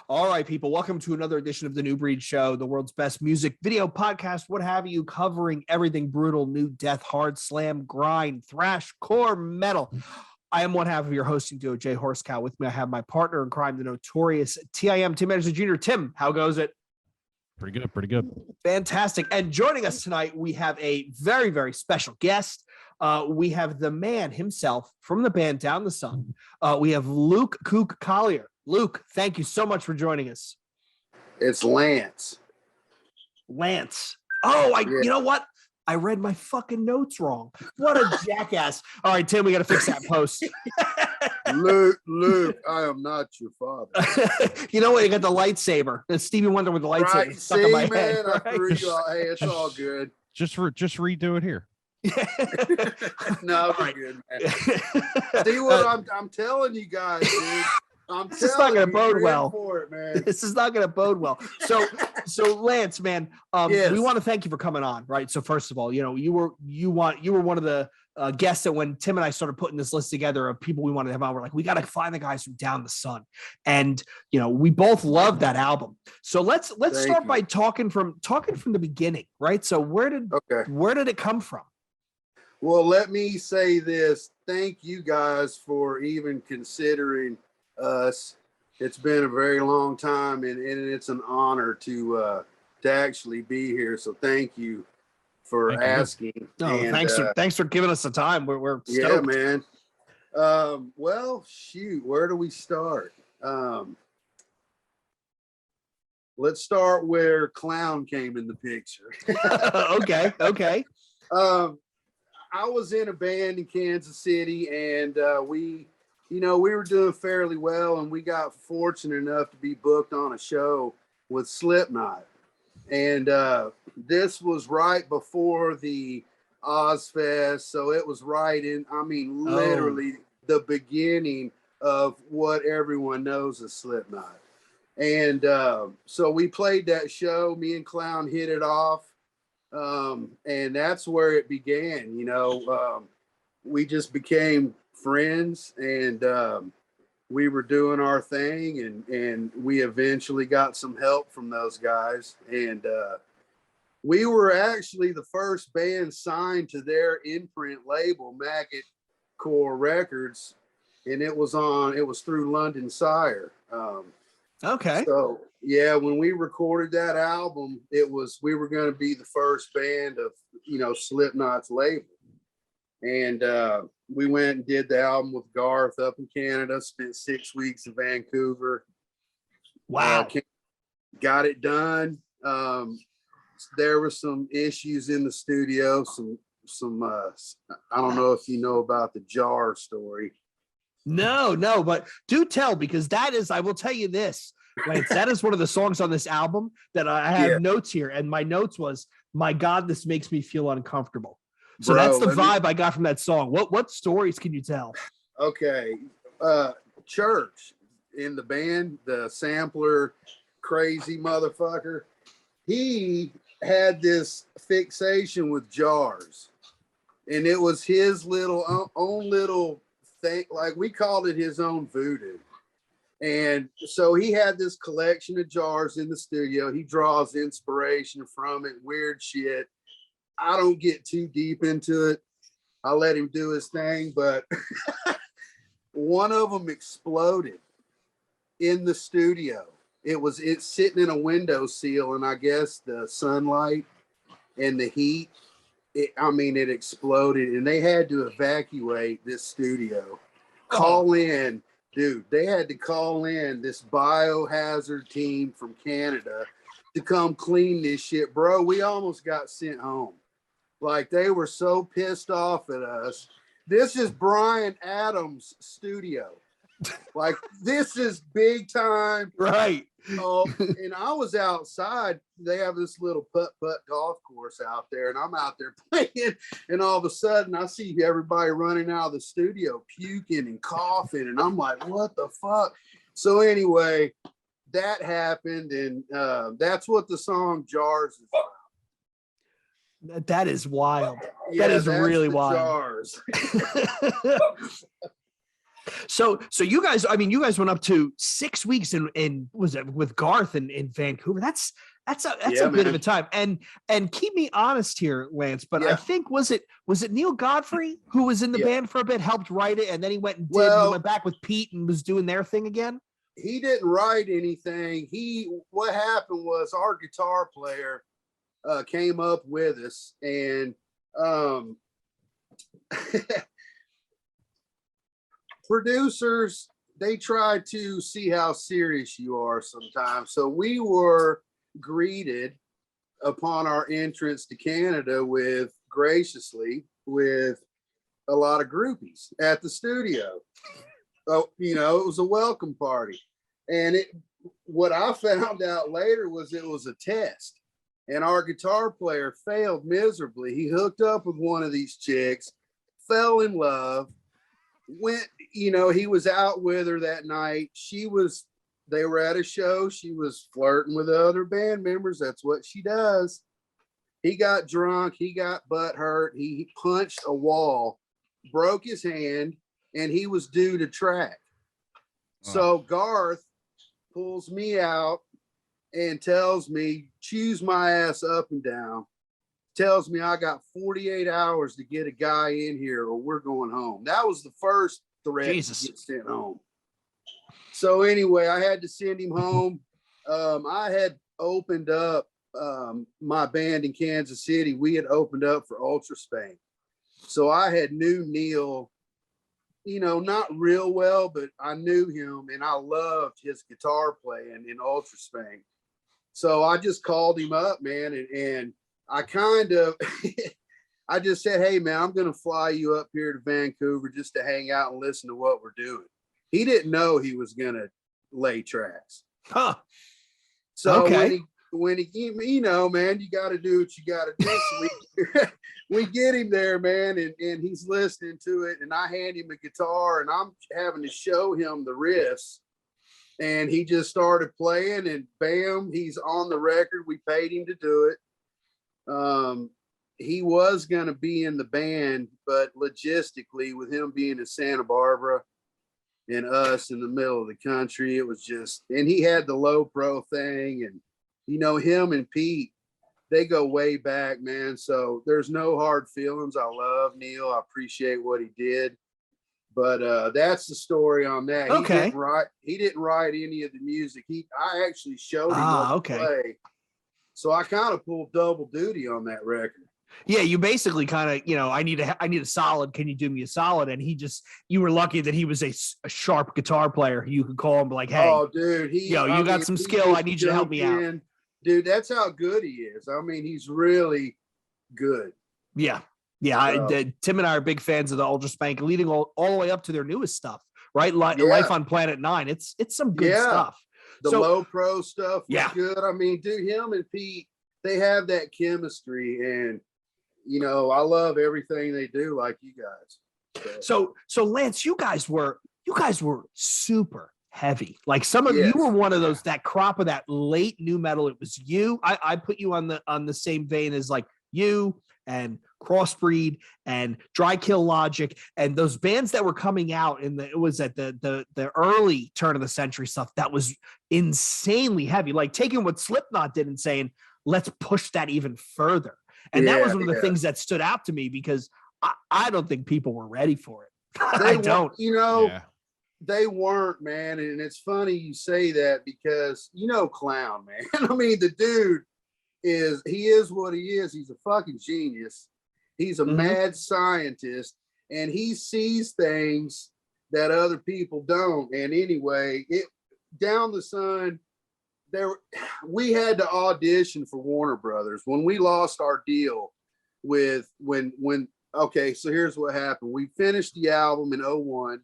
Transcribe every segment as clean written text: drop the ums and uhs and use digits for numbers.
All right, people, welcome to another edition of the New Breed Show, the world's best music, video, podcast, what have you, covering everything brutal, new, death, hard, slam, grind, thrash, core, metal. I am one half of your hosting duo, Jay Horsecow. With me, I have my partner in crime, the notorious TIM, Tim Anderson Jr. Tim, how goes it? Pretty good, pretty good. Fantastic. And joining us tonight, we have a very, very special guest. We have the man himself from the band Downthesun. We have Luke KUK Collier. Luke, thank you so much for joining us. It's Lance. Lance. Oh, You know what? I read my fucking notes wrong. What a jackass. All right, Tim, we got to fix that post. Luke, I am not your father. You know what? You got the lightsaber. It's Stevie Wonder with the lightsaber Right. stuck in my man, head. Right? I threw you all. Hey, it's all good. Just redo it here. No, we're good, man. See what I'm telling you guys, dude. This is not going to bode well. For it, man. This is not going to bode well. So Lance, man, yes. We want to thank you for coming on. Right. So first of all, you know, you were one of the guests that when Tim and I started putting this list together of people we wanted to have on, we're like, we got to find the guys from Downthesun, and you know, we both love that album. So let's start by talking from the beginning, right? So where did it come from? Well, let me say this. Thank you guys for even considering us. It's been a very long time, and it's an honor to actually be here. So thank you for asking. Thanks for giving us the time. We're stoked. Yeah, man. Well, shoot, where do we start? Let's start where Clown came in the picture. Okay. I was in a band in Kansas City, and we were doing fairly well, and we got fortunate enough to be booked on a show with Slipknot. And this was right before the Ozfest, so it was right in, literally the beginning of what everyone knows as Slipknot. And so we played that show. Me and Clown hit it off. And that's where it began. We just became friends, and we were doing our thing, and we eventually got some help from those guys, and we were actually the first band signed to their imprint label, Maggot Core Records, and it was through London Sire. Okay. So yeah, when we recorded that album, we were going to be the first band of Slipknot's label, and we went and did the album with Garth up in Canada. Spent 6 weeks in Vancouver. Wow. Got it done. There were some issues in the studio. Some I don't know if you know about the jar story. No, but do tell, because I will tell you this, Lance, that is one of the songs on this album that I have notes here. And my notes was, my God, this makes me feel uncomfortable. So that's the vibe I got from that song. What stories can you tell? Okay. Church in the band, the sampler, crazy motherfucker. He had this fixation with jars, and it was his own little thing, like we called it his own voodoo. And so he had this collection of jars in the studio. He draws inspiration from it, weird shit. I don't get too deep into it. I let him do his thing, but one of them exploded in the studio. It's sitting in a windowsill, and I guess the sunlight and the heat, it exploded, and they had to evacuate this studio. They had to call in this biohazard team from Canada to come clean this shit. Bro, we almost got sent home. Like, they were so pissed off at us. This is Bryan Adams' studio. Like, this is big time. Right. And I was outside. They have this little putt-putt golf course out there, and I'm out there playing, and all of a sudden I see everybody running out of the studio puking and coughing, and I'm like, what the fuck? So anyway, that happened, and that's what the song Jars is about. That is wild. Yeah, that is really wild. Jars. So you guys, I mean, you guys went up to 6 weeks in was it with Garth in Vancouver? That's a bit of a time. And keep me honest here, Lance, but I think was it Neil Godfrey who was in the band for a bit, helped write it, and then he went and he went back with Pete and was doing their thing again? He didn't write anything. What happened was our guitar player came up with us, and producers, they try to see how serious you are sometimes. So we were greeted upon our entrance to Canada graciously with a lot of groupies at the studio. Oh, it was a welcome party. And what I found out later was it was a test, and our guitar player failed miserably. He hooked up with one of these chicks, fell in love, he was out with her that night. They were at a show. She was flirting with other band members. That's what she does. He got drunk. He got butt hurt. He punched a wall, broke his hand, and he was due to track. So Garth pulls me out and tells me, choose my ass up and down. Tells me I got 48 hours to get a guy in here or we're going home. That was the first threat to get sent home. So anyway, I had to send him home. I had opened up my band in Kansas City. We had opened up for Ultra Spank. So I had knew Neil, not real well, but I knew him and I loved his guitar playing in Ultra Spank. So I just called him up, man, and I I just said, hey, man, I'm going to fly you up here to Vancouver just to hang out and listen to what we're doing. He didn't know he was going to lay tracks. Huh. So when he, man, you got to do what you got to do. So we get him there, man, and he's listening to it. And I hand him a guitar and I'm having to show him the riffs. And he just started playing and bam, he's on the record. We paid him to do it. He was going to be in the band, but logistically with him being in Santa Barbara and us in the middle of the country, it was just, and he had the low pro thing and, him and Pete, they go way back, man. So there's no hard feelings. I love Neil. I appreciate what he did, but that's the story on that. Okay. He didn't write any of the music. I actually showed him what to play. So I kind of pulled double duty on that record. Yeah, you basically kind of, I need a solid. Can you do me a solid? And you were lucky that he was a sharp guitar player. You could call him like, hey, oh, dude, you got some skill. I need you to help me out. Dude, that's how good he is. I mean, he's really good. Yeah. Yeah. Tim and I are big fans of the Ultra Spank, leading all the way up to their newest stuff, right? Life on Planet 9. It's some good stuff. The low pro stuff was good. I mean, dude, him and Pete, they have that chemistry, and I love everything they do, like you guys. So Lance, you guys were super heavy. Like some of you were one of those, that crop of that late new metal. It was you. I put you on the same vein as like you and Crossbreed and Dry Kill Logic and those bands that were coming out it was at the early turn of the century stuff that was insanely heavy, like taking what Slipknot did and saying, let's push that even further. And that was one of the things that stood out to me because I don't think people were ready for it. I don't. They weren't, man. And it's funny you say that because, Clown, man. I mean, the dude is what he is. He's a fucking genius. He's a mad scientist, and he sees things that other people don't. And anyway, Downthesun, we had to audition for Warner Brothers when we lost our deal with okay, so here's what happened. We finished the album in 2001.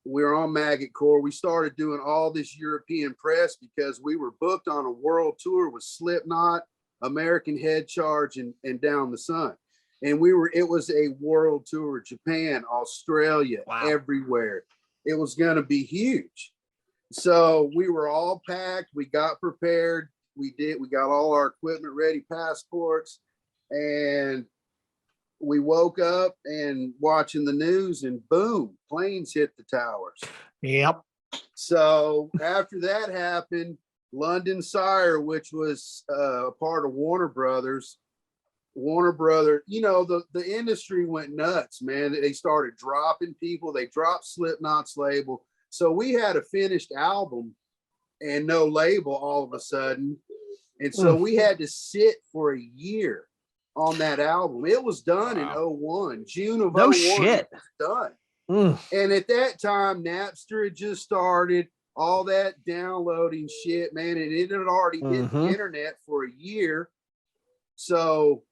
We were on Maggot Core. We started doing all this European press because we were booked on a world tour with Slipknot, American Head Charge, and Downthesun. And it was a world tour, Japan, Australia, everywhere. It was going to be huge. So we were all packed. We got prepared. We got all our equipment ready, passports. And we woke up and watching the news, and boom, planes hit the towers. Yep. So after that happened, London Sire, which was a part of Warner Brothers, the industry went nuts, man. They started dropping people. They dropped Slipknot's label. So we had a finished album and no label all of a sudden. And so we had to sit for a year on that album. It was done in 01, June of 01. No shit. It was done. And at that time, Napster had just started, all that downloading shit, man. And it had already hit the internet for a year. So,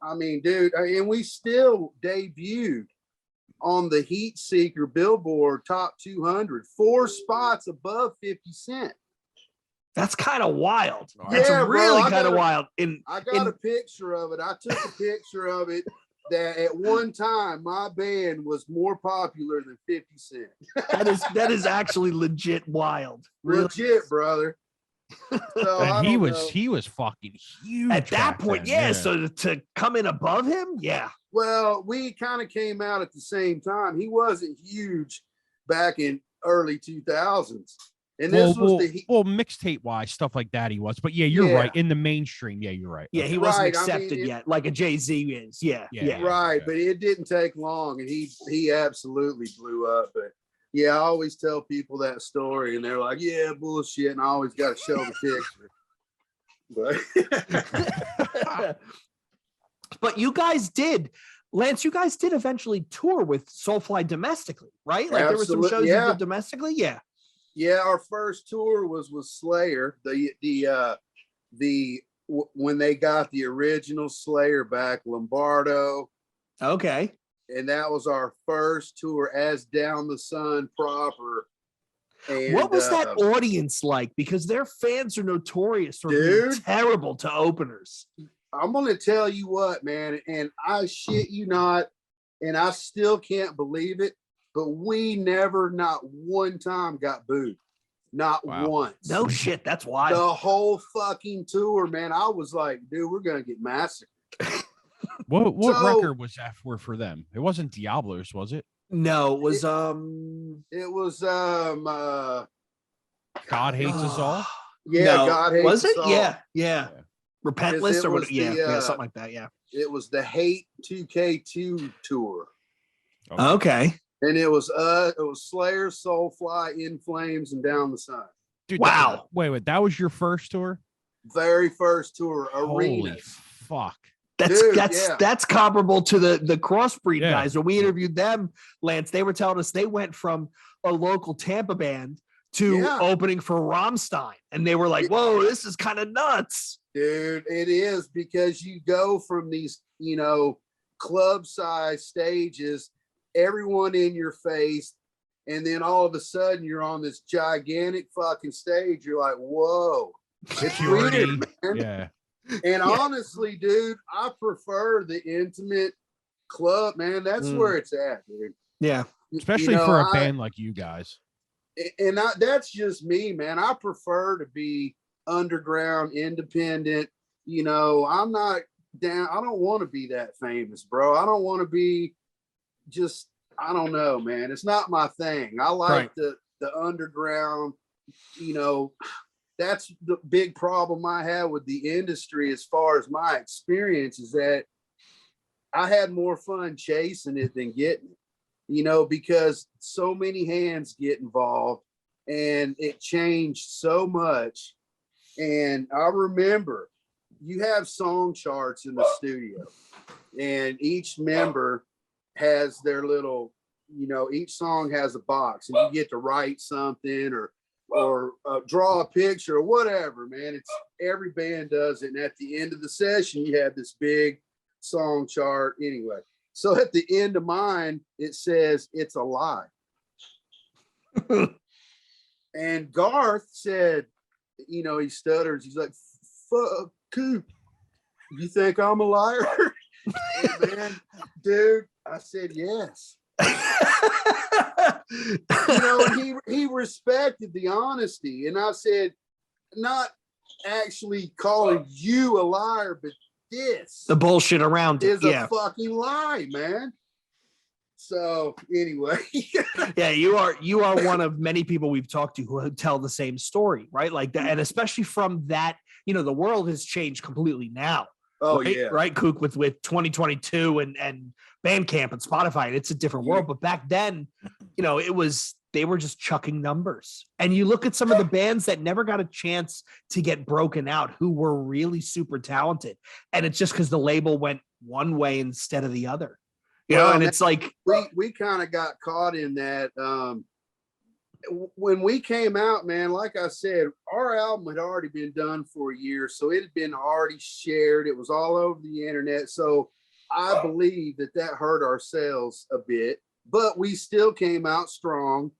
I mean, dude, and we still debuted on the Heat Seeker Billboard Top 200, 4 spots above 50 Cent. That's kind of wild. Yeah, That's really bro, kind of wild. I got a picture of it. I took a picture of it that at one time my band was more popular than 50 Cent. that is actually legit wild. Really. Legit, brother. So And he was fucking huge at that point. then. Yeah. So to come in above him, yeah. Well, we kind of came out at the same time. He wasn't huge back in early 2000s. And this was mixtape wise, stuff like that he was. But yeah, you're right. In the mainstream, yeah, you're right. Yeah, he wasn't accepted yet, like a Jay-Z is. Yeah. Right. But it didn't take long, and he absolutely blew up. But yeah, I always tell people that story, and they're like, yeah, bullshit. And I always got to show the picture. But but you guys did, Lance, you guys did eventually tour with Soulfly domestically, right? Like there were some shows you did domestically. Yeah. Yeah, our first tour was with Slayer. When they got the original Slayer back, Lombardo. Okay. And that was our first tour as Downthesun proper. And what was that audience like? Because their fans are notorious for being terrible to openers. I'm gonna tell you what, man, and I shit you not, and I still can't believe it. But we never, not one time, got booed. Not once. No shit. That's wild. The whole fucking tour, man. I was like, dude, we're going to get massacred. What record was that for them? It wasn't Diablos, was it? No, it was It was God Hates Us All? Yeah, no, God Hates was it? Us All. Yeah. Repentless or what? Yeah, something like that. Yeah. It was the Hate 2K2 tour. Okay. And it was Slayer, Soulfly, In Flames, and Downthesun. Dude, wow. Wait, that was your first tour? Very first tour, Holy arena. fuck. That's comparable to the Crossbreed guys. When we interviewed them, Lance, they were telling us they went from a local Tampa band to opening for Rammstein. And they were like, whoa, this is kind of nuts. Dude, it is, because you go from these, club size stages, everyone in your face, and then all of a sudden you're on this gigantic fucking stage. You're like, whoa, it's weird, man. Yeah. And honestly, dude, I prefer the intimate club, man. That's where it's at, dude. Yeah. Especially for a band like you guys. And that's just me, man. I prefer to be underground, independent. I'm not down. I don't want to be that famous, bro. I don't want to be just, I don't know, man. It's not my thing. I like the underground, that's the big problem I have with the industry as far as my experience, is that I had more fun chasing it than getting it, because so many hands get involved and it changed so much. And I remember you have song charts in the studio, and each member has their little, each song has a box, and you get to write something or draw a picture or whatever, man. It's every band does it. And at the end of the session, you have this big song chart anyway. So at the end of mine, it says it's a lie. And Garth said, he stutters. He's like, fuck, Coop, you think I'm a liar? And man, dude, I said, yes. And he respected the honesty. And I said, not actually calling you a liar, but this The bullshit around it is a fucking lie, man. So anyway, yeah, you are one of many people we've talked to who tell the same story, right? Like that, and especially from that, you know, the world has changed completely now. Oh right? yeah, Right, Kook, with 2022 and Bandcamp and Spotify, it's a different world. But back then, you know, they were just chucking numbers. And you look at some of the bands that never got a chance to get broken out, who were really super talented, and it's just because the label went one way instead of the other. You know, and it's like we kind of got caught in that. When we came out, man, like I said, our album had already been done for a year, so it had been already shared. It was all over the internet. So I believe that hurt our sales a bit, but we still came out strong.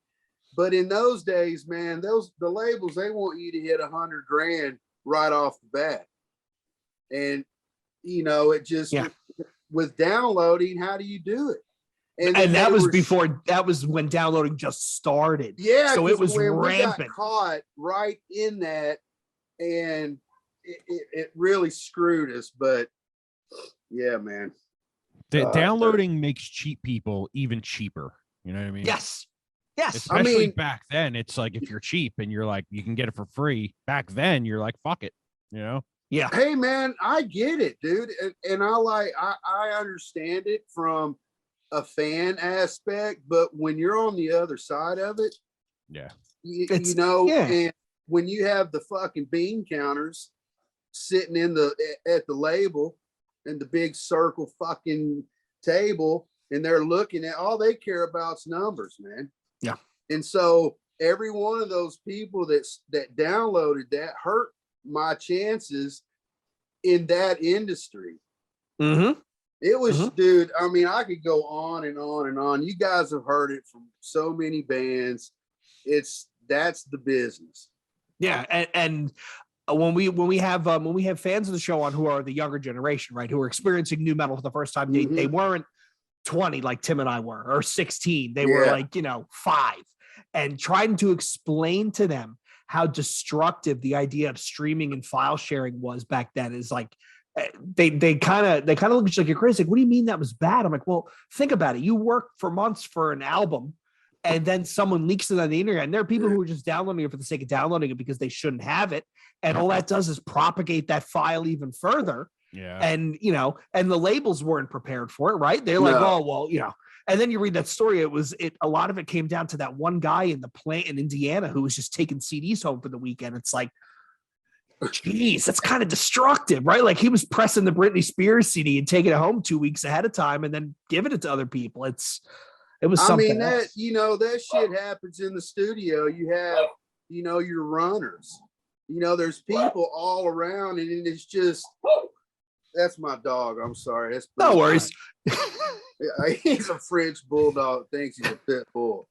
But in those days, man, the labels, they want you to hit $100,000 right off the bat. And, you know, it just, with downloading, how do you do it? And that was when downloading just started. Yeah. So it was rampant. We got caught right in that, and it really screwed us. But yeah, man. Downloading makes cheap people even cheaper. You know what I mean? Yes. Especially back then, it's like if you're cheap and you're like, you can get it for free. Back then, you're like, fuck it. You know? Yeah. Hey, man, I get it, dude. And I understand it from a fan aspect, but when you're on the other side of it, you know, and when you have the fucking bean counters sitting at the label and the big circle fucking table, and they're looking at, all they care about's numbers, man. Yeah. And so every one of those people that downloaded that hurt my chances in that industry. Mm-hmm. It was, dude, I mean, I could go on and on and on. You guys have heard it from so many bands. That's the business. Yeah. And when we have fans of the show on who are the younger generation, right, who are experiencing new metal for the first time, they weren't 20 like Tim and I were, or 16. They were like, you know, 5, and trying to explain to them how destructive the idea of streaming and file sharing was back then is like, they kind of look at you like you're crazy. Like, what do you mean that was bad? I'm like, well, think about it. You work for months for an album, and then someone leaks it on the internet, and there are people who are just downloading it for the sake of downloading it because they shouldn't have it, and all that does is propagate that file even further. Yeah. And, you know, and the labels weren't prepared for it, right? They're like, oh, well, you know. And then you read that story. A lot of it came down to that one guy in the plant in Indiana who was just taking CDs home for the weekend. It's like, geez, that's kind of destructive, right? Like, he was pressing the Britney Spears CD and taking it home 2 weeks ahead of time and then giving it to other people. It was something. I mean, that, you know, that shit happens in the studio. You have, you know, your runners, you know, there's people all around, and it's just, that's my dog. I'm sorry. That's no worries. He's a French bulldog. Thinks he's a pit bull.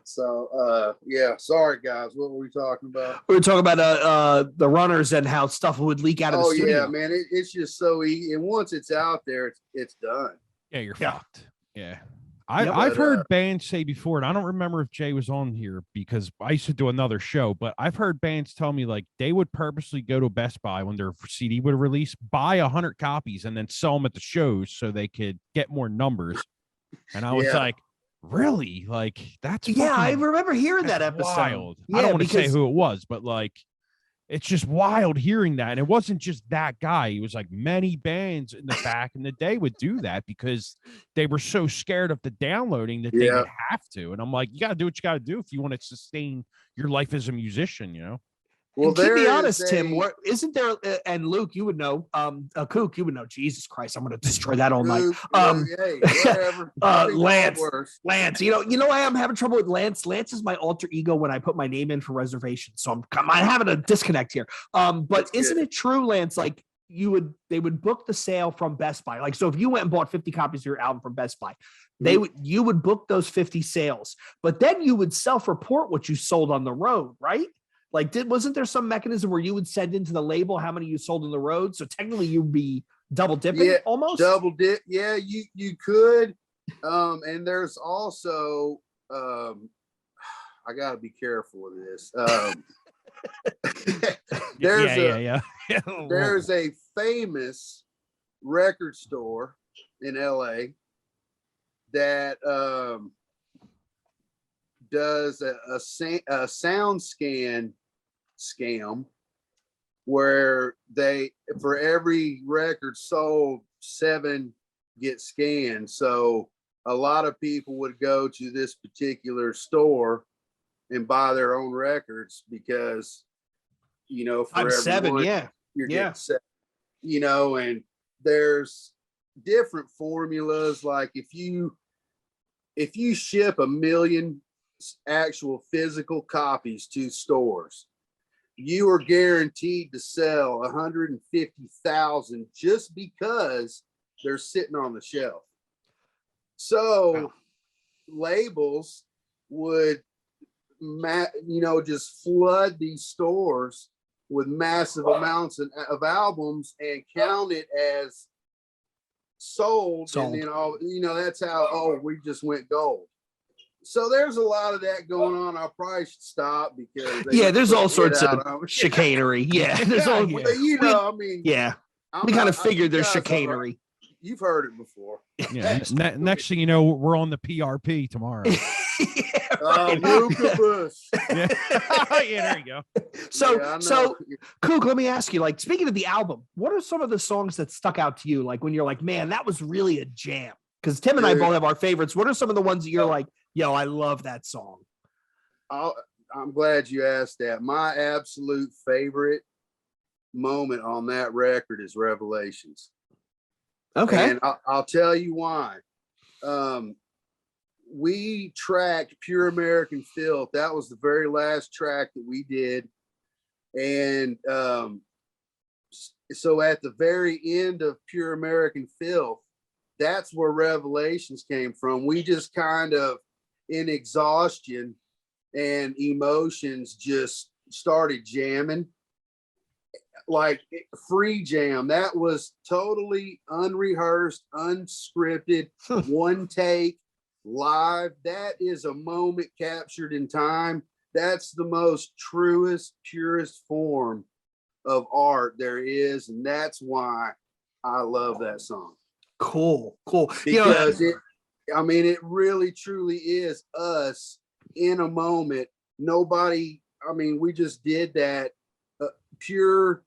So, yeah. Sorry, guys. What were we talking about? We were talking about the runners and how stuff would leak out of the studio. Oh yeah, man. It's just so easy. And once it's out there, it's done. Yeah, you're fucked. Yeah. I've heard bands say before, and I don't remember if Jay was on here because I used to do another show, but I've heard bands tell me like they would purposely go to Best Buy when their CD would release, buy 100 copies, and then sell them at the shows so they could get more numbers. And I was like, really? Like, that's I remember hearing that episode. Wild. I don't want to say who it was, but like, it's just wild hearing that. And it wasn't just that guy. It was like many bands in the back in the day would do that because they were so scared of the downloading that they would have to. And I'm like, you got to do what you got to do if you want to sustain your life as a musician, you know? Well, to be honest, Tim, isn't there, and Luke, you would know, Kook, you would know, Jesus Christ, I'm going to destroy that all night. Lance, you know, I am having trouble with Lance. Lance is my alter ego when I put my name in for reservation. So I'm having a disconnect here. But isn't it true, Lance, like they would book the sale from Best Buy. Like, so if you went and bought 50 copies of your album from Best Buy, you would book those 50 sales, but then you would self-report what you sold on the road, right? Like, wasn't there some mechanism where you would send into the label how many you sold on the road? So technically you'd be double dipping almost? Double dip. Yeah, you could. And there's also, I got to be careful with this. There's a famous record store in LA that does a sound scan scam where they, for every record sold, 7 get scanned. So a lot of people would go to this particular store and buy their own records because, you know, for every 7, one, you're getting 7, you know, and there's different formulas. Like if you ship 1 million actual physical copies to stores, you are guaranteed to sell 150,000 just because they're sitting on the shelf. So labels would, just flood these stores with massive amounts of albums and count it as sold. And then that's how, we just went gold. So there's a lot of that going on. I probably should stop because there's all sorts of chicanery. Yeah, there's all we kind of figured there's chicanery. You've heard it before. Yeah. Next thing you know, we're on the PRP tomorrow. Right. Yeah, there you go. So KUK, let me ask you, like, speaking of the album, what are some of the songs that stuck out to you? Like when you're like, man, that was really a jam. Because Tim and I both have our favorites. What are some of the ones that you're like, yo, I love that song? I'm glad you asked that. My absolute favorite moment on that record is Revelations. Okay. And I'll tell you why. We tracked Pure American Filth. That was the very last track that we did. And so at the very end of Pure American Filth, that's where Revelations came from. We just kind of, in exhaustion and emotions, just started jamming, like free jam. That was totally unrehearsed, unscripted, one take, live. That is a moment captured in time. That's the most truest, purest form of art there is, and that's why I love that song. Cool. Because it really truly is us in a moment. Nobody, we just did that pure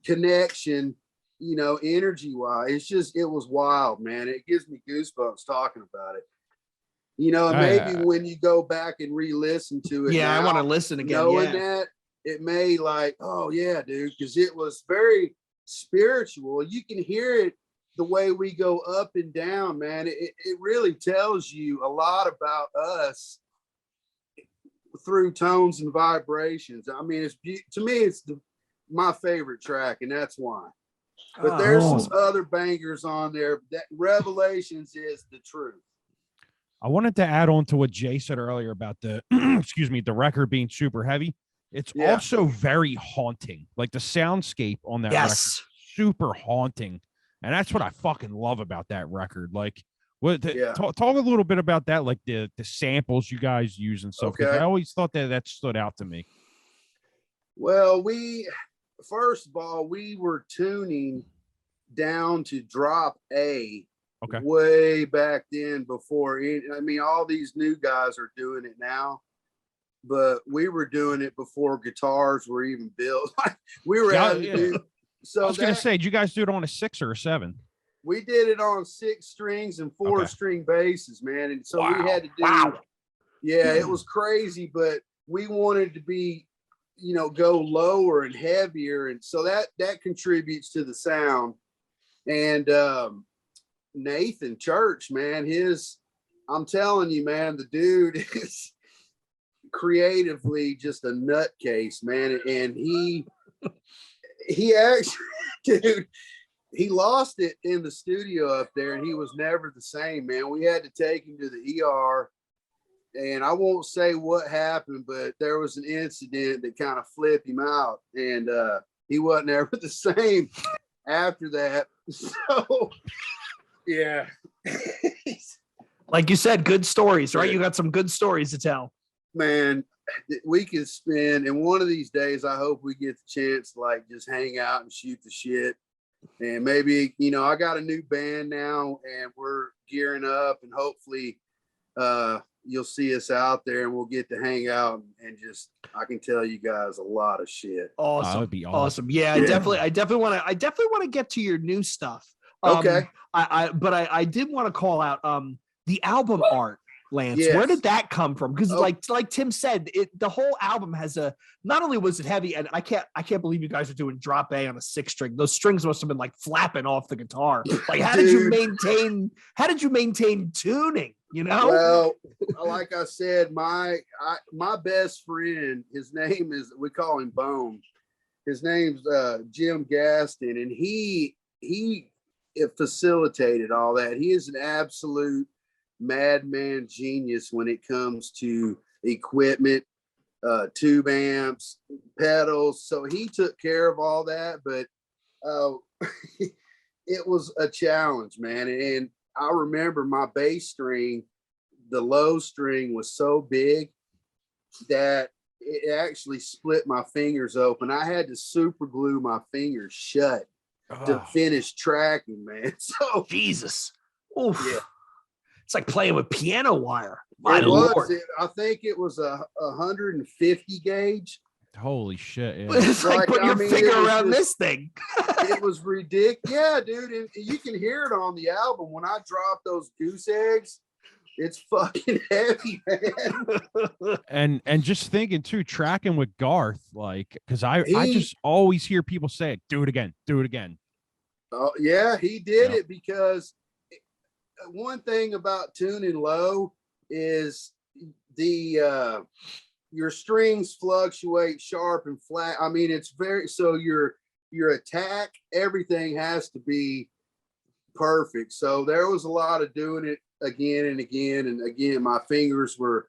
connection, energy wise. It was wild, man. It gives me goosebumps talking about it. Maybe when you go back and re-listen to it. Yeah, now, I want to listen again. Knowing that, it may like, oh yeah, dude, because it was very spiritual. You can hear it the way we go up and down, man. It really tells you a lot about us through tones and vibrations. It's my favorite track, and that's why. But there's some other bangers on there. That Revelations is the truth. I wanted to add on to what Jay said earlier about the the record being super heavy. It's also very haunting. Like the soundscape on that record, super haunting. And that's what I fucking love about that record. Like, talk a little bit about that, like the samples you guys use and stuff. Okay. I always thought that stood out to me. Well, first of all, we were tuning down to drop A way back then before. All these new guys are doing it now, but we were doing it before guitars were even built. We were So I was going to say, did you guys do it on a 6 or a 7? We did it on 6 strings and 4-string basses, man. And so we had to do, it was crazy, but we wanted to be, go lower and heavier. And so that contributes to the sound. And Nathan Church, man, I'm telling you, man, the dude is creatively just a nutcase, man. And he actually, dude, he lost it in the studio up there, and he was never the same, man. We had to take him to the ER, and I won't say what happened, but there was an incident that kind of flipped him out, and he wasn't ever the same after that. So, yeah. Like you said, good stories, right? You got some good stories to tell. Man, we could spend, and one of these days, I hope we get the chance to like just hang out and shoot the shit. And maybe, I got a new band now and we're gearing up, and hopefully you'll see us out there and we'll get to hang out and just, I can tell you guys a lot of shit. Awesome. That would be awesome. Yeah, I definitely want to get to your new stuff. Okay. I did want to call out the album art, Lance. Yes. Where did that come from? Because like Tim said, the whole album has not only was it heavy, and I can't believe you guys are doing drop A on a 6-string. Those strings must have been like flapping off the guitar. Like how did you maintain tuning? Well, like I said, my best friend, his name is, we call him Bone. His name's Jim Gaston, and he facilitated all that. He is an absolute madman genius when it comes to equipment, tube amps, pedals. So he took care of all that, but it was a challenge, man. And I remember my bass string, the low string was so big that it actually split my fingers open. I had to super glue my fingers shut to finish tracking, man. So Jesus. Oof. Yeah. It's like playing with piano wire. My Lord. I think it was a 150 gauge. Holy shit. Yeah. It's like putting your finger around this thing. It was ridiculous. Yeah, dude. And you can hear it on the album. When I drop those goose eggs, it's fucking heavy, man. And just thinking too, tracking with Garth, like, because I just always hear people say it, do it again. Oh yeah, he did it because one thing about tuning low is your strings fluctuate sharp and flat. I mean, it's so your attack, everything has to be perfect. So there was a lot of doing it again and again and again. My fingers were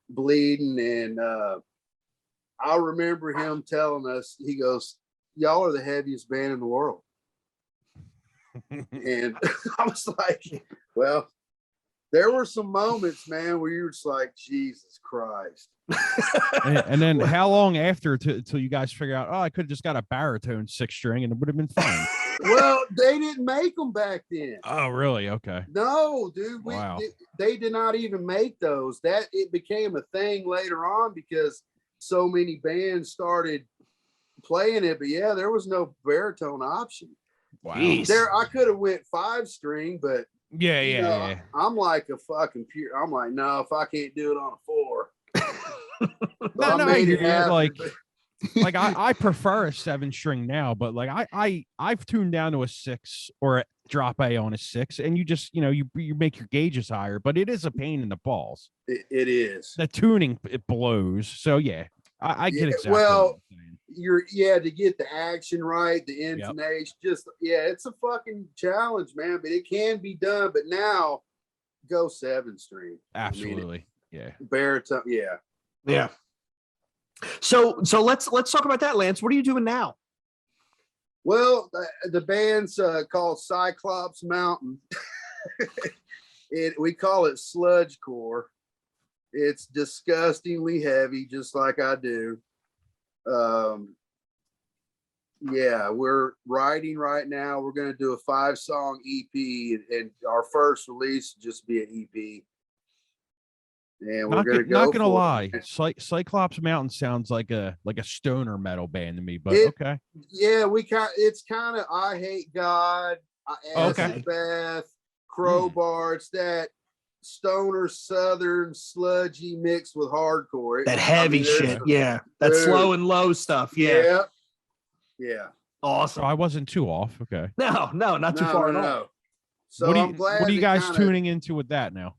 bleeding, and I remember him telling us, he goes, "Y'all are the heaviest band in the world." And I was like, well, there were some moments, man, where you were just like, Jesus Christ. and then how long after till you guys figure out, I could have just got a baritone 6-string and it would have been fine? Well, they didn't make them back then. Oh, really? Okay. No, dude. Wow. They did not even make those. That it became a thing later on because so many bands started playing it. But yeah, there was no baritone option. Wow. There, I could have went 5-string, but yeah. I'm like a fucking pure. I'm like, no, if I can't do it on a 4. Like I prefer a 7-string now, but like I've tuned down to a 6 or a drop A on a 6, and you just you make your gauges higher, but it is a pain in the balls. It is. The tuning, it blows. So yeah, I get exactly. Well, what you're saying. To get the action right, the intonation, it's a fucking challenge, man. But it can be done. But now, go 7-string. Absolutely, yeah. Baritone, yeah. So let's talk about that, Lance. What are you doing now? Well, the band's called Cyclops Mountain. We call it sludgecore. It's disgustingly heavy, just like I do. We're writing right now. We're going to do a 5-song EP, and our first release will just be an EP. And we're going to go. Not going to lie, Cyclops Mountain sounds like a stoner metal band to me, but okay. Yeah, it's kind of I Hate God, Acid Bath, Crowbar. It's that stoner southern sludgy mixed with hardcore. That heavy shit. That slow and low stuff. Yeah. Awesome. So I wasn't too off. Okay. No, not too far at all. So what are you guys tuning into with that now?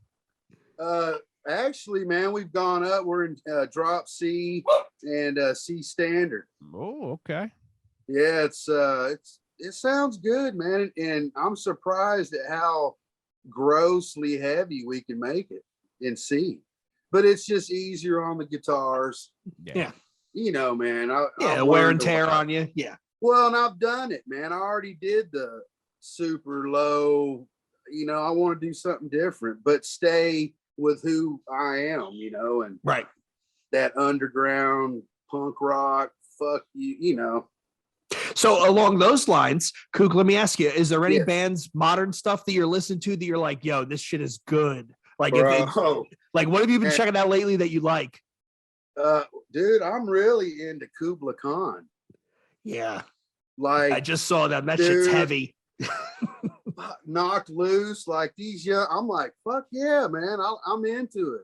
Actually, man, we've gone up. We're in drop C and C standard. Oh, okay. Yeah, it sounds good, man, and I'm surprised at how grossly heavy we can make it in C. But it's just easier on the guitars. Yeah. Man. Wear and tear on you. Yeah. Well, and I've done it, man. I already did the super low. I want to do something different, but stay with who I am, and right. that underground punk rock. Fuck you, you know. So along those lines, KUK, let me ask you: is there any Yes. bands, modern stuff that you're listening to that you're like, yo, this shit is good? Like, Bro. like, what have you been And- checking out lately that you like? Dude, I'm really into Kubla Khan. Yeah, Like, I just saw that. That dude, shit's heavy. Knocked Loose, like these young. I'm like, fuck yeah, man. I'm into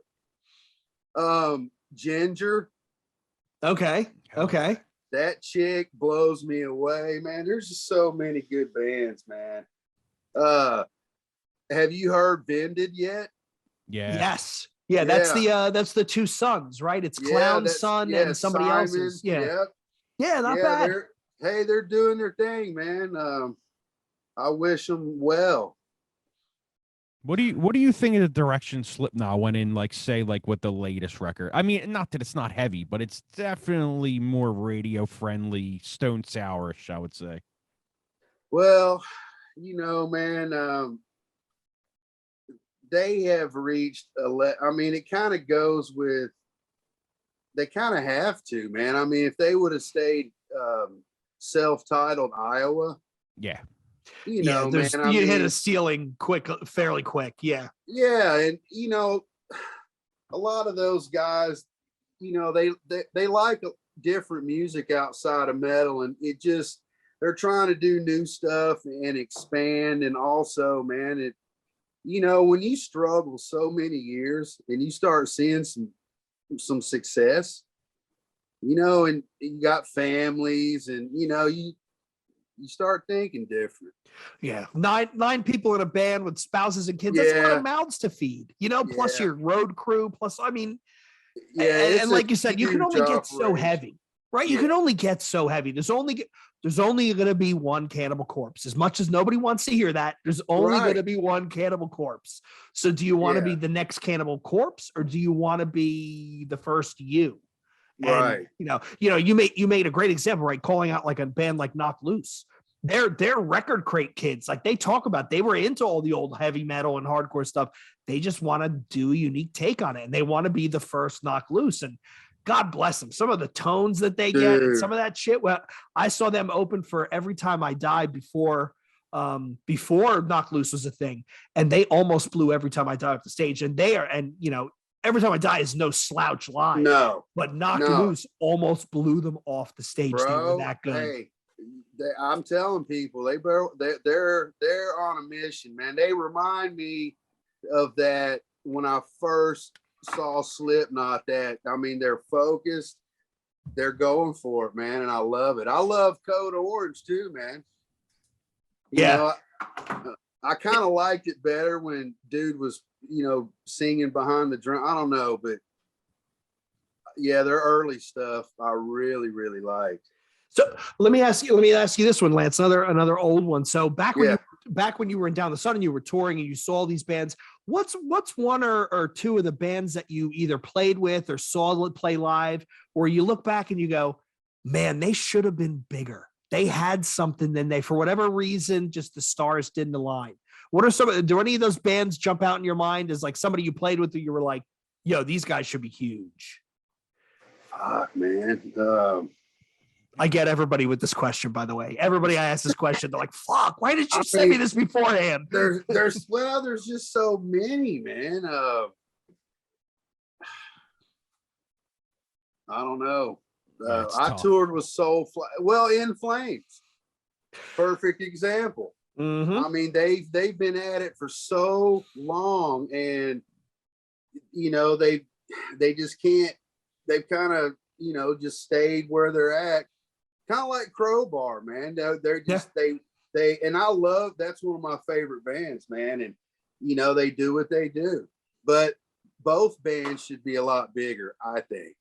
it. Ginger, Okay, okay. that chick blows me away, man. There's just so many good bands, man. Have you heard Vended yet? Yeah. Yes. Yeah, that's the two sons, right? It's Clown's son and somebody Simon, else's. Yeah. Yep. Yeah, not bad. They're doing their thing, man. I wish them well. What do you think of the direction Slipknot went in, like, say, like, with the latest record? I mean, not that it's not heavy, but it's definitely more radio friendly, Stone Sourish, I would say. Well, you know, man, they have reached I mean, it kind of goes with, they kind of have to, man. I mean, if they would have stayed self-titled Iowa, Yeah. you know, man, you hit a ceiling fairly quick. Yeah. Yeah, and you know, a lot of those guys, you know, they like different music outside of metal, and it just, they're trying to do new stuff and expand. And also, man, it, you know, when you struggle so many years and you start seeing some success, you know, and you got families, and you know, you start thinking different. Yeah. Nine people in a band with spouses and kids. That's a lot of mouths to feed, you know, plus your road crew, plus, I mean, and like you said, you can only get so heavy, right? You can only get so heavy. There's only going to be one Cannibal Corpse. As much as nobody wants to hear that, there's only going to be one Cannibal Corpse. So do you want to be the next Cannibal Corpse, or do you want to be the first you? And, you made a great example, right? Calling out like a band like Knocked Loose. They're Record Crate kids. Like, they talk about, they were into all the old heavy metal and hardcore stuff. They just want to do a unique take on it, and they want to be the first Knocked Loose. And God bless them. Some of the tones that they get, and some of that shit. Well, I saw them open for Every Time I Die before Knocked Loose was a thing, and they almost blew Every Time I Die off the stage. And you know, Every Time I Die is no slouch live. No, but Knocked Loose almost blew them off the stage. Bro, they were that good. Hey, I'm telling people, they're on a mission, man. They remind me of that when I first saw Slipknot. That, I mean, they're focused, they're going for it, man, and I love it. I love Code Orange too, man. You know, I kind of liked it better when dude was, you know, singing behind the drum. I don't know, but yeah, their early stuff I really, really liked. So let me ask you this one, Lance, another old one. So back when you were in Downthesun and you were touring and you saw these bands, what's one or two of the bands that you either played with or saw play live, where you look back and you go, man, they should have been bigger. They had something, then they, for whatever reason, just the stars didn't align. What are do any of those bands jump out in your mind as like somebody you played with, that you were like, yo, these guys should be huge? Fuck, man. I get everybody with this question, by the way. Everybody I ask this question, they're like, fuck, why did you send me this beforehand? There's just so many, man. I don't know. I toured with In Flames. Perfect example. Mm-hmm. I mean, they've been at it for so long, and you know, they just can't, they've kind of, you know, just stayed where they're at. Kind of like Crowbar, man. They're just they and I love, that's one of my favorite bands, man. And you know, they do what they do, but both bands should be a lot bigger, I think.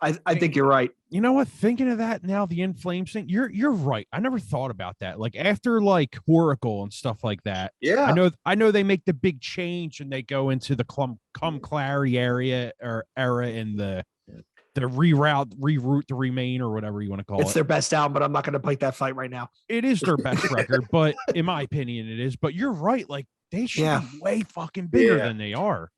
I think you're right. You know what? Thinking of that now, the In Flames thing, you're right. I never thought about that. Like after like Oracle and stuff like that. Yeah. I know they make the big change and they go into the Cum Clary area or era in the reroute the Remain or whatever you want to call it. It's their best album, but I'm not going to fight that fight right now. It is their best record, but in my opinion, it is. But you're right. Like they should be way fucking bigger than they are.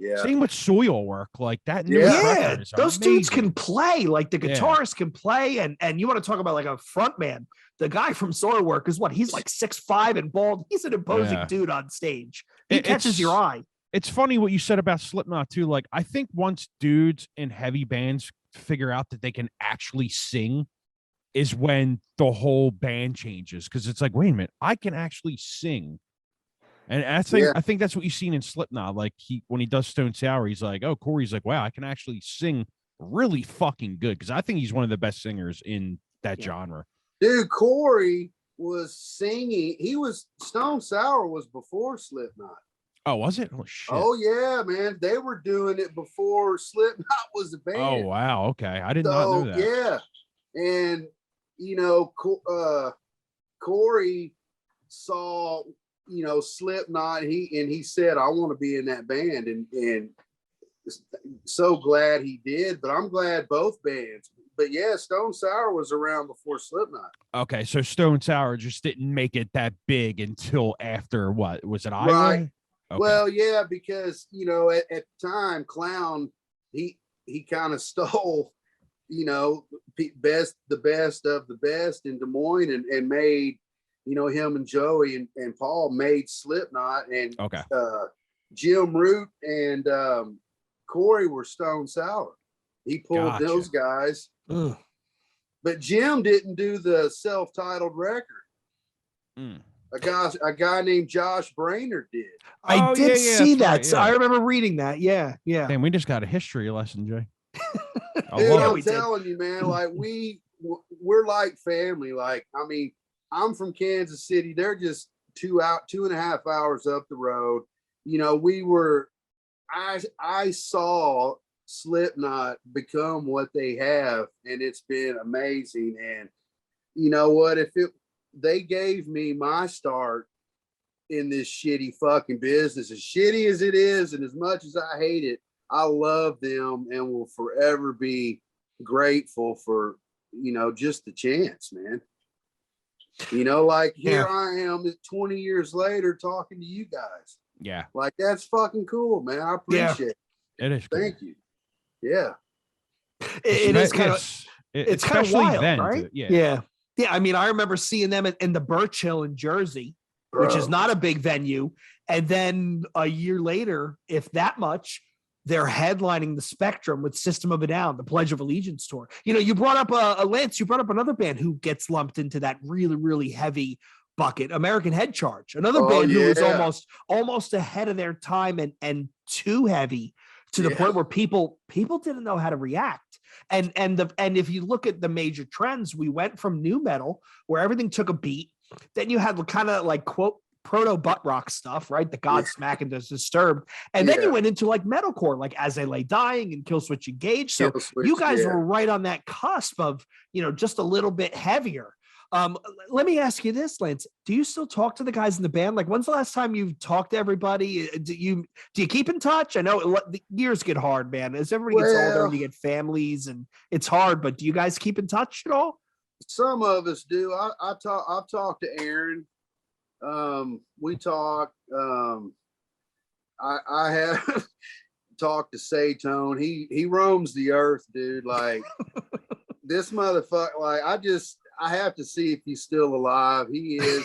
Yeah. Same with Soil Work, like that. Yeah, those dudes amazing. can play. Like the guitarist can play, and you want to talk about like a front man. The guy from Soil Work is what? He's like 6'5" and bald. He's an imposing dude on stage. He catches your eye. It's funny what you said about Slipknot too. Like I think once dudes in heavy bands figure out that they can actually sing, is when the whole band changes, because it's like, wait a minute, I can actually sing. And I think that's what you've seen in Slipknot. Like when he does Stone Sour, he's like, oh, Corey's like, wow, I can actually sing really fucking good, because I think he's one of the best singers in that genre. Dude, Corey was singing. Stone Sour was before Slipknot. Oh, was it? Oh shit. Oh yeah, man. They were doing it before Slipknot was a band. Oh wow. Okay, I did not know that. Yeah, and Corey saw Slipknot. He said, I want to be in that band, and so glad he did. But I'm glad both bands. But yeah, Stone Sour was around before Slipknot. Okay, so Stone Sour just didn't make it that big until after what was it? Iowa? Right. Okay. Well, yeah, because at the time, Clown he kind of stole the best of the best in Des Moines and made him and Joey and Paul made Slipknot, and Jim Root and Corey were Stone Sour. He pulled those guys. Ugh. But Jim didn't do the self-titled record. A guy named Josh Brainerd did. I did see that. Right, so I remember reading that. Yeah. Damn, we just got a history lesson, Jay. Dude, I'm telling you, man, like we're like family. Like, I mean, I'm from Kansas City. They're just 2.5 hours up the road. I saw Slipknot become what they have, and it's been amazing. And you know what? They gave me my start in this shitty fucking business, as shitty as it is, and as much as I hate it, I love them and will forever be grateful for just the chance, man. Like here I am 20 years later talking to you guys. Yeah. Like that's fucking cool, man. I appreciate it. It is. Thank you. Yeah. It is kind of, it's kind of wild, right? Yeah. I mean, I remember seeing them in the Birch Hill in Jersey, which is not a big venue. And then a year later, if that much, they're headlining the Spectrum with System of a Down, the Pledge of Allegiance tour. You brought up Lance, you brought up another band who gets lumped into that really, really heavy bucket, American Head Charge, another band who was almost ahead of their time and too heavy to the point where people didn't know how to react. And if you look at the major trends, we went from nu metal where everything took a beat. Then you had kind of like quote proto butt rock stuff, right? The Godsmack and the Disturbed. And then you went into like metalcore, like As They Lay Dying and Killswitch Engage. So you guys were right on that cusp of, just a little bit heavier. Let me ask you this, Lance. Do you still talk to the guys in the band? Like, when's the last time you talked to everybody? Do you keep in touch? I know the years get hard, man. As everybody gets older and you get families and it's hard, but do you guys keep in touch at all? Some of us do. I've talked to Aaron. We talk. I have talked to Satone. He roams the earth, dude. Like this motherfucker. Like I have to see if he's still alive. He is.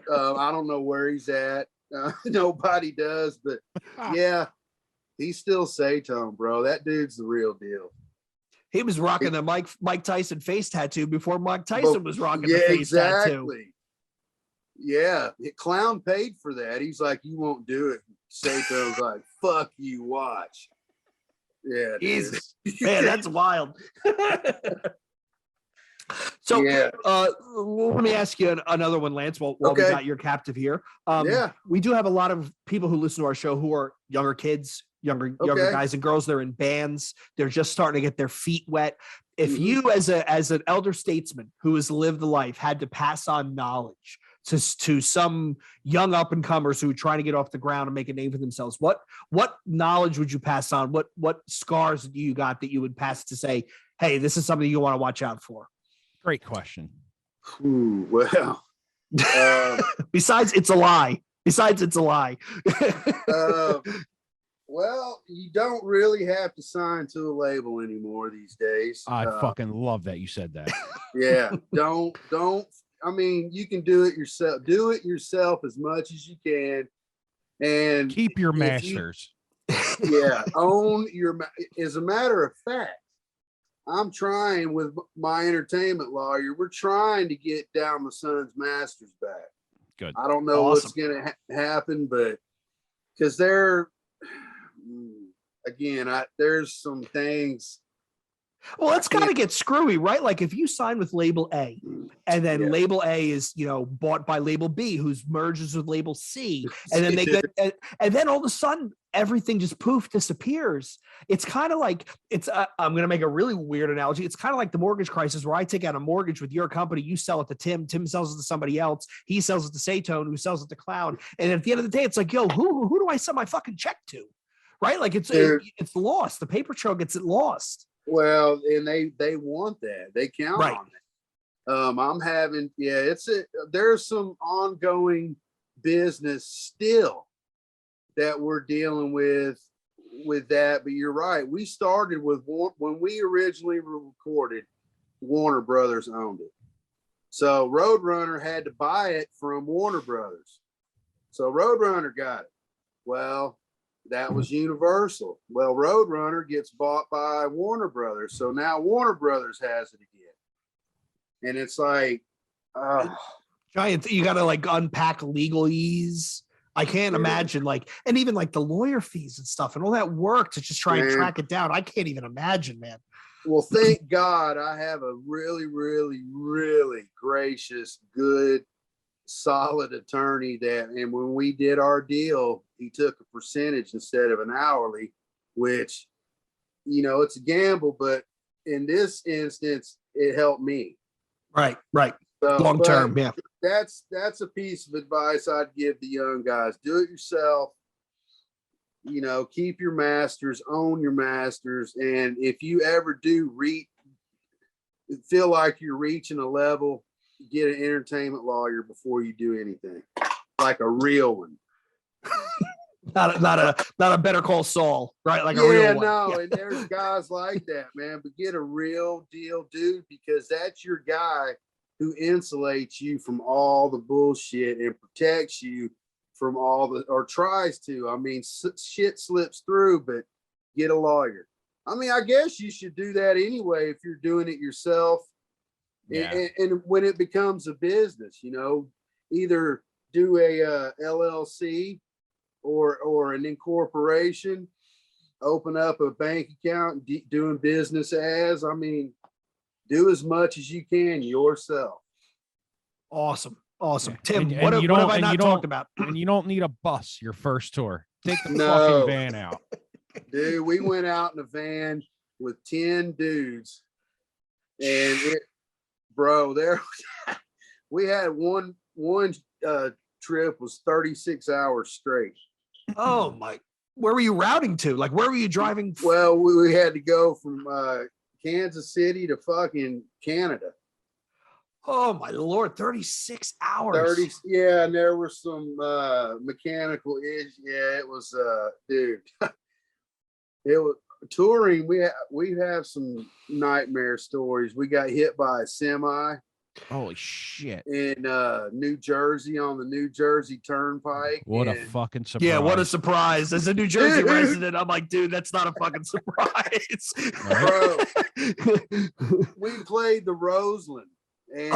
I don't know where he's at. Nobody does, but yeah, he's still Satone, bro. That dude's the real deal. He was rocking the Mike Tyson face tattoo before Mike Tyson was rocking the face tattoo. Yeah, Clown paid for that. He's like, you won't do it. Sato's like, fuck you, watch. Yeah, Jesus. Man, that's wild. So let me ask you another one, Lance, while we got your captive here. We do have a lot of people who listen to our show who are younger kids, younger guys and girls. They're in bands. They're just starting to get their feet wet. If you, as an elder statesman who has lived the life, had to pass on knowledge to some young up and comers who are trying to get off the ground and make a name for themselves, what knowledge would you pass on? What scars do you got that you would pass to say, hey, this is something you want to watch out for? Great question. Ooh, well, Besides, it's a lie. Well, you don't really have to sign to a label anymore these days. I fucking love that you said that. Yeah, don't. I mean, you can do it yourself. Do it yourself as much as you can, and Keep your masters. Own your. As a matter of fact, I'm trying with my entertainment lawyer. We're trying to get Downthesun's masters back. Good. I don't know what's going to happen, but because they're. Again, there's some things. Well, it's got to get screwy, right? Like if you sign with label A and then label A is, bought by label B, who's merges with label C, and then they get, and then all of a sudden everything just poof disappears. It's kind of like I'm going to make a really weird analogy. It's kind of like the mortgage crisis where I take out a mortgage with your company. You sell it to Tim sells it to somebody else. He sells it to Satone, who sells it to Clown. And at the end of the day, it's like, yo, who do I send my fucking check to? Right? Like it's lost. The paper trail gets it lost. Well, and they want that. They count on it. I'm having, there's some ongoing business still that we're dealing with that. But you're right. We started with when we originally recorded, Warner Brothers owned it. So Roadrunner had to buy it from Warner Brothers. So Roadrunner got it. Well, that was Universal. Well, Roadrunner gets bought by Warner Brothers. So now Warner Brothers has it again. And it's like, giant, you got to like unpack legalese. I can't imagine and even like the lawyer fees and stuff and all that work to just try and track it down. I can't even imagine, man. Well, thank God I have a really, really, really gracious, good, solid attorney and when we did our deal, he took a percentage instead of an hourly, which, it's a gamble, but in this instance, it helped me. Right. So, long term, yeah. That's a piece of advice I'd give the young guys. Do it yourself. Keep your masters, own your masters, and if you ever do feel like you're reaching a level, get an entertainment lawyer before you do anything, like a real one. not a Better Call Saul, right? Like a real one. No, and there's guys like that, man. But get a real deal dude, because that's your guy who insulates you from all the bullshit and protects you from or tries to. I mean, shit slips through, but get a lawyer. I mean, I guess you should do that anyway if you're doing it yourself. Yeah. And when it becomes a business, either do a LLC or an incorporation, open up a bank account, doing business as. I mean, do as much as you can yourself. Awesome. Tim, and what have I not talked about? And you don't need a bus your first tour. Take the fucking van out. Dude, we went out in a van with 10 dudes, and we had one trip was 36 hours straight. Oh my, where were you routing to? Like, where were you driving? Well, we had to go from Kansas City to fucking Canada. Oh my Lord, 36 hours. And there were some mechanical issues. Yeah, it was dude. It was touring. We have some nightmare stories. We got hit by a semi. Holy shit. In New Jersey, on the New Jersey Turnpike. What a fucking surprise. Yeah, what a surprise. As a New Jersey resident, I'm like, dude, that's not a fucking surprise. Bro, we played the Roseland. And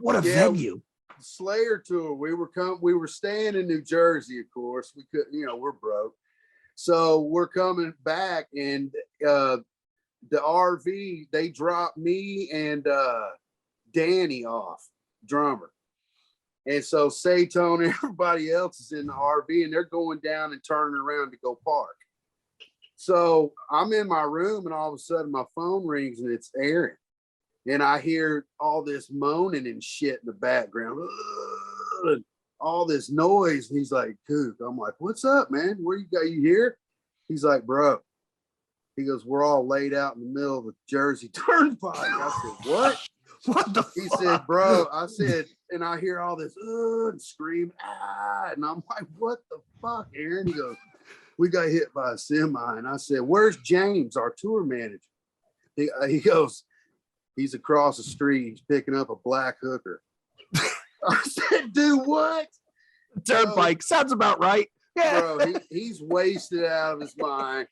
what a venue. Slayer tour. We were staying in New Jersey, of course. We couldn't, we're broke. So we're coming back, and the RV, they dropped me and Danny off, drummer. And so Satone and everybody else is in the RV, and they're going down and turning around to go park. So I'm in my room, and all of a sudden my phone rings, and it's Aaron. And I hear all this moaning and shit in the background, and all this noise. And he's like, KUK. I'm like, what's up, man? Where you here? He's like, bro. He goes, we're all laid out in the middle of the Jersey Turnpike. I said, what? What the He fuck? said, bro. I said, and I hear all this and scream, and I'm like, what the fuck, Aaron? He goes, we got hit by a semi. And I said, where's James, our tour manager? He goes, he's across the street. He's picking up a black hooker. I said, do what? Turnpike. Sounds about right. Yeah. Bro, he's wasted out of his mind.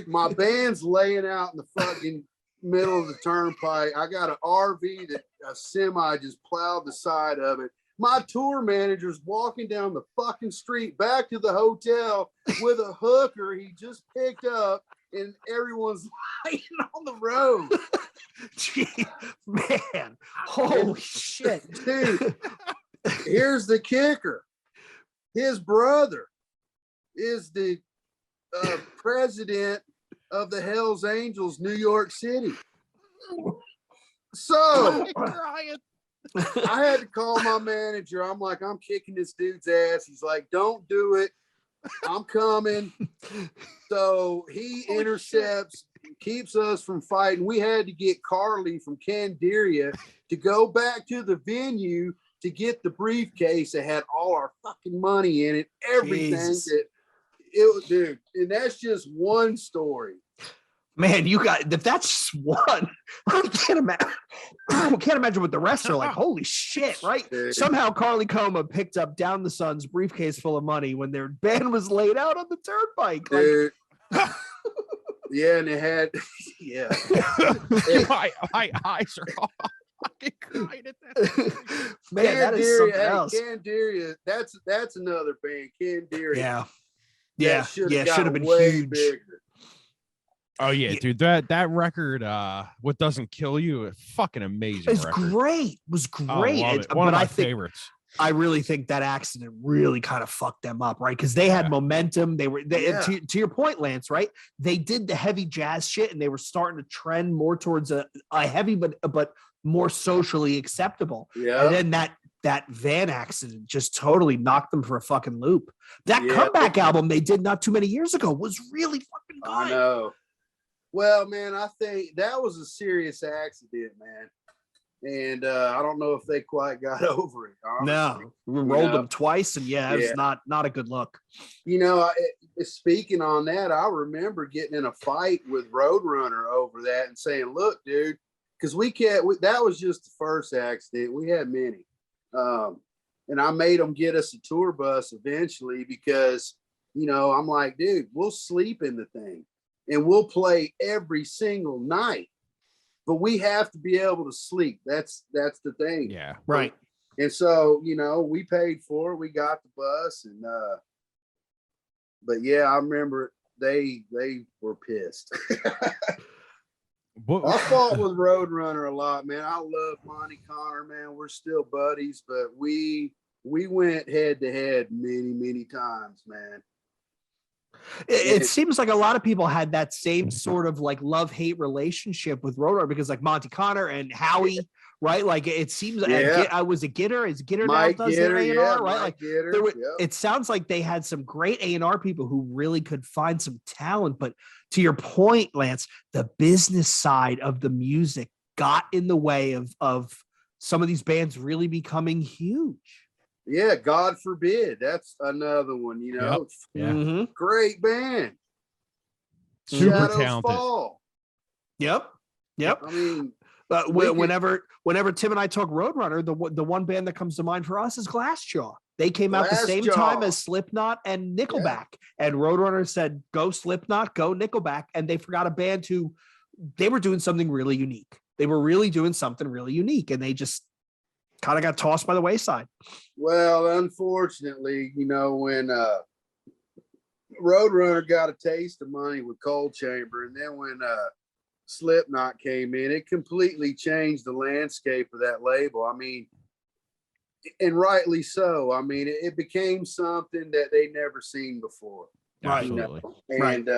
My band's laying out in the fucking middle of the turnpike. I got an RV that a semi just plowed the side of it. My tour manager's walking down the fucking street back to the hotel with a hooker he just picked up, and everyone's lying on the road. Gee, man, holy shit. Dude, here's the kicker. His brother is the president of the Hells Angels, New York City. So I had to call my manager. I'm like, I'm kicking this dude's ass. He's like, don't do it. I'm coming. So he intercepts, keeps us from fighting. We had to get Carly from Candiria to go back to the venue to get the briefcase that had all our fucking money in it, everything. Jesus. Dude, and that's just one story. Man, you got, if that's just one, I can't imagine what the rest are like. Holy shit, right? Dude. Somehow Carly Coma picked up Downthesun's briefcase full of money when their band was laid out on the turnpike. Like, Dude. Yeah, and it had, yeah. my eyes are all fucking crying at that. Man, that is something else. Candiria, that's another band, Candiria. Yeah. Yeah. Should have been way huge. bigger. Oh yeah, dude. That record, What Doesn't Kill You, is fucking amazing. It's record. great. It was great. Love it. One But of my I think favorites. I really think that accident really kind of fucked them up, right? Because they had momentum. They to your point, Lance, right? They did the heavy jazz shit, and they were starting to trend more towards a heavy, but more socially acceptable. Yeah. And then that van accident just totally knocked them for a fucking loop. That comeback album they did not too many years ago was really fucking good. I know. Well, man, I think that was a serious accident, man. And I don't know if they quite got over it. Honestly. No, we rolled them twice, and it was not a good look. You know, speaking on that, I remember getting in a fight with Roadrunner over that and saying, "Look, dude," because that was just the first accident. We had many, and I made them get us a tour bus eventually because, you know, I'm like, dude, we'll sleep in the thing and we'll play every single night. But we have to be able to sleep. That's the thing. Yeah. Right. And so, you know, we paid for it. We got the bus, and but yeah, I remember they were pissed. I fought with Roadrunner a lot, man. I love Monty Connor, man. We're still buddies, but we went head to head many times, man. It seems like a lot of people had that same sort of like love-hate relationship with Roadrunner because like Monty Connor and Howie, right? Like it seems I was a Gitter. Is Gitter now does their A&R, right? Like it sounds like they had some great A&R people who really could find some talent. But to your point, Lance, the business side of the music got in the way of some of these bands really becoming huge. Yeah, God forbid. That's another one, you know. Yep. Mm-hmm. Great band. Super Shadows talented. Fall. Yep. I mean, whenever Tim and I talk Roadrunner, the one band that comes to mind for us is Glassjaw. They came out the same time as Slipknot and Nickelback, and Roadrunner said, "Go Slipknot, go Nickelback," and they forgot a band who they were doing something really unique. They were really doing something really unique, and they just kind of got tossed by the wayside. Well, unfortunately, you know, when Roadrunner got a taste of money with Cold Chamber, and then when Slipknot came in, it completely changed the landscape of that label. I mean, and rightly so. I mean, it became something that they never seen before. Absolutely. You know? And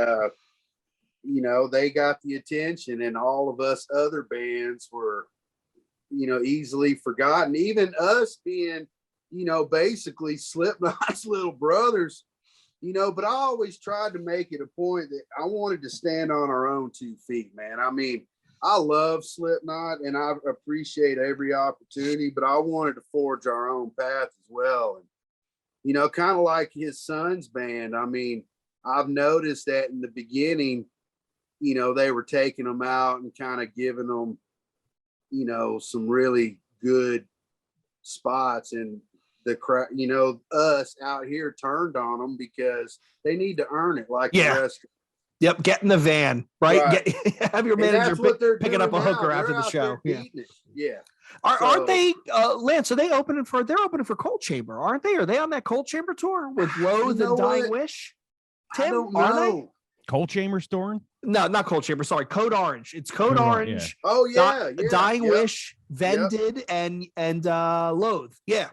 you know, they got the attention, and all of us other bands were, you know, easily forgotten. Even us being, you know, basically Slipknot's little brothers, you know, but I always tried to make it a point that I wanted to stand on our own 2 feet, man. I mean, I love Slipknot and I appreciate every opportunity, but I wanted to forge our own path as well. And, you know, kind of like his son's band. I mean, I've noticed that in the beginning, you know, they were taking them out and kind of giving them, you know, some really good spots, and the crowd, you know, us out here turned on them because they need to earn it like the rest. Yep, get in the van, right? Have your manager picking up a hooker after the show. Aren't they, Lance? Are they opening for? They're opening for Cold Chamber, aren't they? Are they on that Cold Chamber tour with Loathe and Dying Wish? Tim, I don't are know. they? Cold Chamber touring? No, not Cold Chamber. Sorry, Code Orange. It's Code Orange. Yeah. Oh yeah, Dying Wish, Vended, and Loathe. Yeah.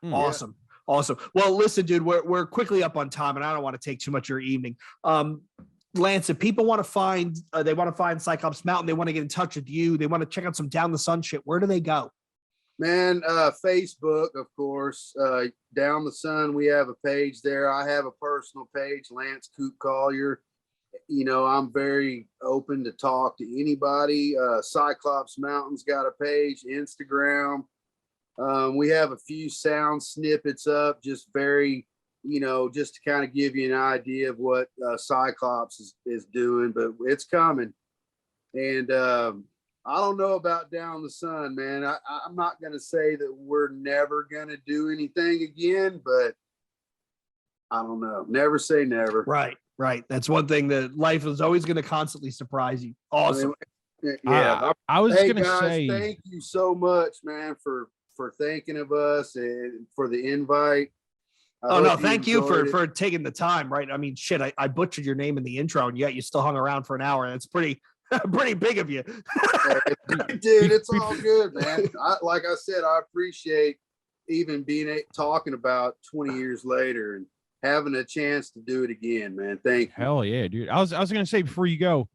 Awesome. Awesome. Well, listen, dude, we're quickly up on time, and I don't want to take too much of your evening. Lance, if people want to find, they want to find Cyclops Mountain, they want to get in touch with you, they want to check out some Down the Sun shit, where do they go? Man, Facebook, of course. Down the Sun, we have a page there. I have a personal page, Lance KUK Collier. You know, I'm very open to talk to anybody. Cyclops Mountain's got a page, Instagram. We have a few sound snippets up, just very, you know, just to kind of give you an idea of what Cyclops is doing, but it's coming. And I don't know about Down the Sun, man. I'm not going to say that we're never going to do anything again, but I don't know. Never say never. Right. That's one thing that life is always going to constantly surprise you. Awesome. I was going to say, thank you so much, man, for thinking of us and for the invite. Thank you for taking the time, right? I mean, shit, I butchered your name in the intro, and yet you still hung around for an hour. That's pretty big of you. Dude, it's all good, man. Like I said, I appreciate even talking about 20 years later and having a chance to do it again, man. Thank you. Hell yeah, dude. I was going to say before you go,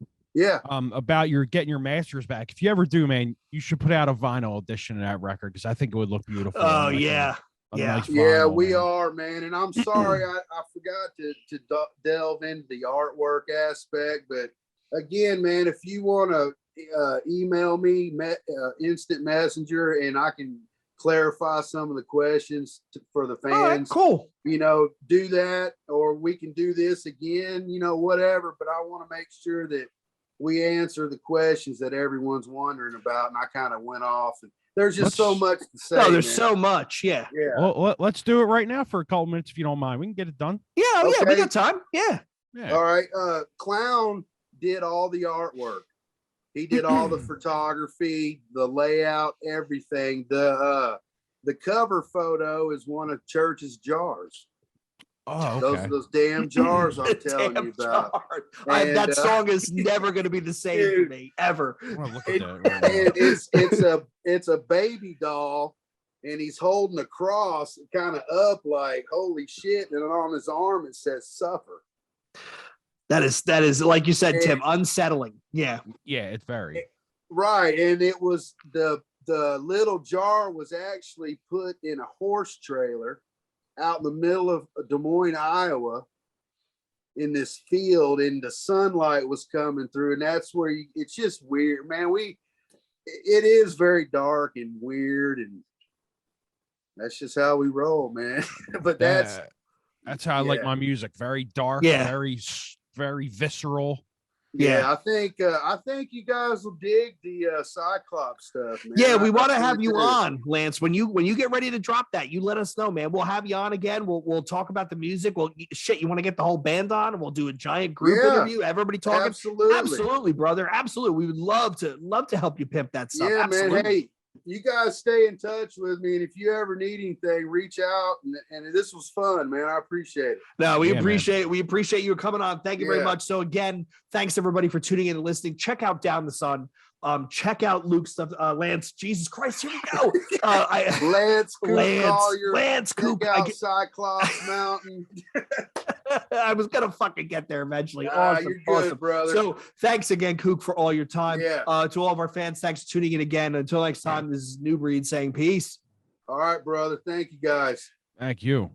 about getting your masters back. If you ever do, man, you should put out a vinyl edition of that record, because I think it would look beautiful. Oh yeah. Nice vinyl, we are, man. And I'm sorry I forgot to delve into the artwork aspect, but again, man, if you want to email me, instant messenger, and I can clarify some of the questions for the fans. Right, cool. You know, do that, or we can do this again, you know, whatever. But I want to make sure that we answer the questions that everyone's wondering about. And I kind of went off, and there's just so much to say. No, there's so much. Yeah. Well, let's do it right now for a couple minutes, if you don't mind. We can get it done. Yeah. We got time. Yeah. All right. Clown did all the artwork. He did all the photography, the layout, everything. The cover photo is one of Church's jars. Oh, okay. Those damn jars I'm telling you about. That song is never going to be the same for me ever. It's a baby doll, and he's holding a cross kind of up like holy shit, and on his arm it says "suffer." That is like you said, Tim, unsettling. Yeah, it's very right. And it was the little jar was actually put in a horse trailer out in the middle of Des Moines, Iowa, in this field, and the sunlight was coming through, and that's where it's just weird, man. It is very dark and weird, and that's just how we roll, man. But that's how I like my music. Very dark, very visceral. Yeah, I think you guys will dig the Cyclops stuff, man. Yeah, we want to have you on, Lance. When you get ready to drop that, you let us know, man. We'll have you on again. We'll talk about the music. You want to get the whole band on, and we'll do a giant group interview. Everybody talking. Absolutely, brother. Absolutely. We would love to help you pimp that stuff. Yeah, absolutely. Man. Hey, you guys stay in touch with me, and if you ever need anything, reach out. And this was fun, man. I appreciate it. No, we appreciate you coming on. Thank you very much. So again, thanks everybody for tuning in and listening. Check out Down the Sun. Check out Luke's stuff. Lance, Jesus Christ, here we go. Lance KUK. Cyclops Mountain. I was gonna fucking get there eventually. You're good, brother. So thanks again, KUK, for all your time. Yeah. To all of our fans, thanks for tuning in again. Until next time, this is New Breed saying peace. All right, brother. Thank you, guys. Thank you.